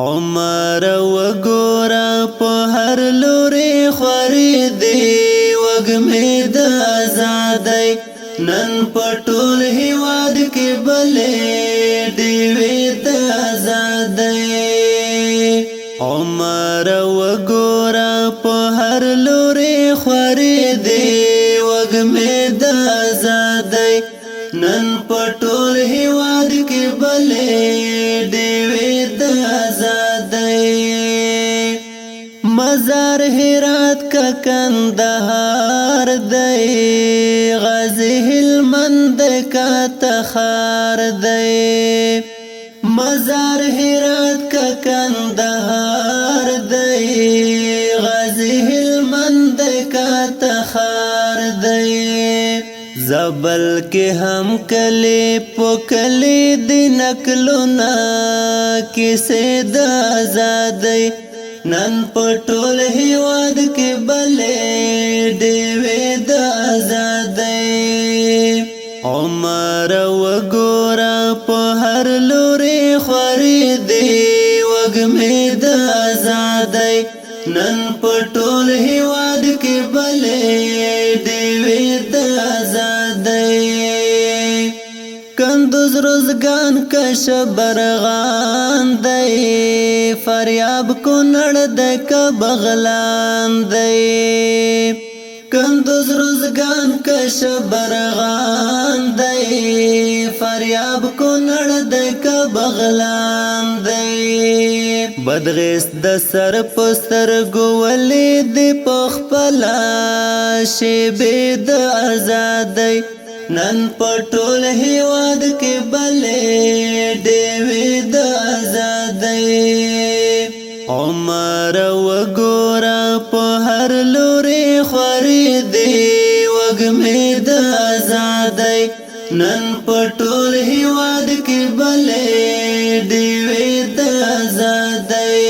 عمر وګورا په هر لوري خوري دی وګمې د آزادۍ نن په ټول هیواد کې بلې ډیوې د آزادۍ عمر وګورا په هر لوري خوري دی وګمې د آزادۍ نن په ټول هیواد کې بلې ډیوې د آزادۍ مزار هرات کا کندهار دی غازی هلمند کا تخار دی مزار هرات کا کندهار دی غازی هلمند کا تخار دی زبل کے ہم کلی پوکلی دی نکلونا کسی دا آزادی نن پټول هیواد کې بلې ډیوې د آزادۍ عمر وګورا په هر لوري خوري دی وګمې د آزادۍ نن پټول هیواد کې بلې ډیوې د آزادۍ کندوز روزگان کشبرغان دی فریاب کونړ د کبغلان دی کندوز روزگان کشبرغان دی فریاب کونړ د کبغلان دی بدغیس د سر پستر ګولې د پخپلا شیبې د آزادۍ نن پټول هیواد کې بلې ډیوې د آزادۍ عمر وګورا په هر لوري خوري دی وګمې د آزادۍ نن پټول هیواد کې بلې ډیوې د آزادۍ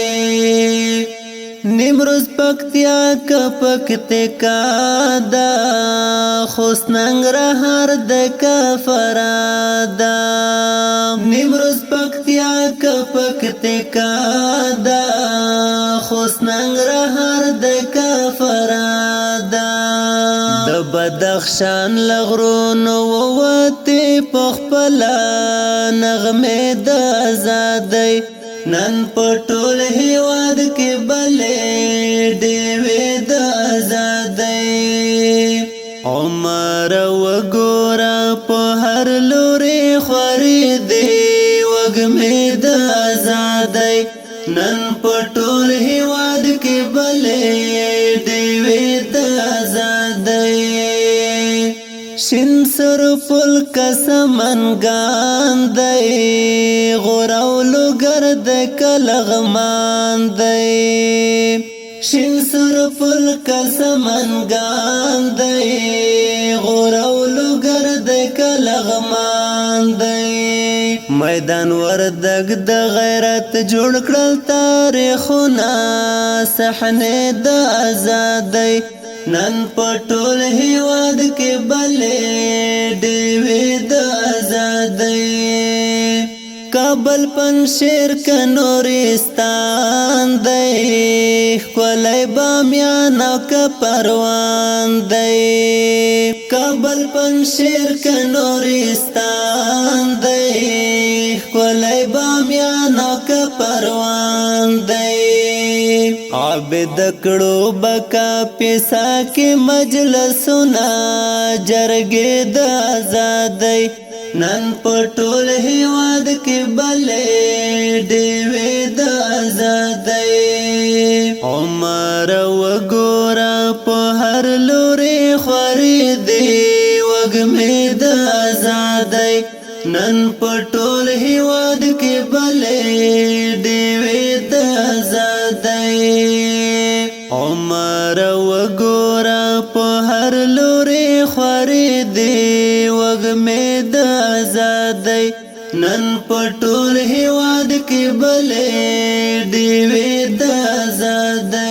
نیمروز پکتیا کا پکتیکا دا خوست ننګرهار د کفرادا نیمروز پکتیا کا پکتیکا دا خوست ننګرهار د کفرادا د بدخشان لغرونو ووتی پخپلا نغمې د آزادۍ نن پټول هیواد کې بلې ډیوې د آزادۍ عمر وګورا په هر لوري خوري دی وګمې د آزادۍ نن پټول هیواد کې بلې ډیوې د آزادۍ شین سر پل کسمنګان دی غوراولو ګرد کلغمان دی شین سر پل کسمنګان دی غوراولو ګرد کلغمان دی میدان وردګ د غیرت جوړ کړل تاریخونه صحنه د آزادۍ نن پټول هیواد کې بلې ډیوې د آزادۍ کابل پنشیر کا نورستان دی ښکلی بامیان او که پروان دی کابل پنشیر کا نورستان دی ښکلی بامیان او که پروان دی عابد کړو بکا پیسا کې مجلسونه جرګې د آزادۍ نن پټول هیواد کې بلې ډیوې د آزادۍ عمر وګورا په هر لوري خوري دی وګمې د آزادۍ نن پټول هیواد کې بلې ډیوې د آزادۍ عمر وګورا په هر لوري خوري دی وګمې د آزادۍ نن پټول هیواد کې بلې ډیوې د آزادۍ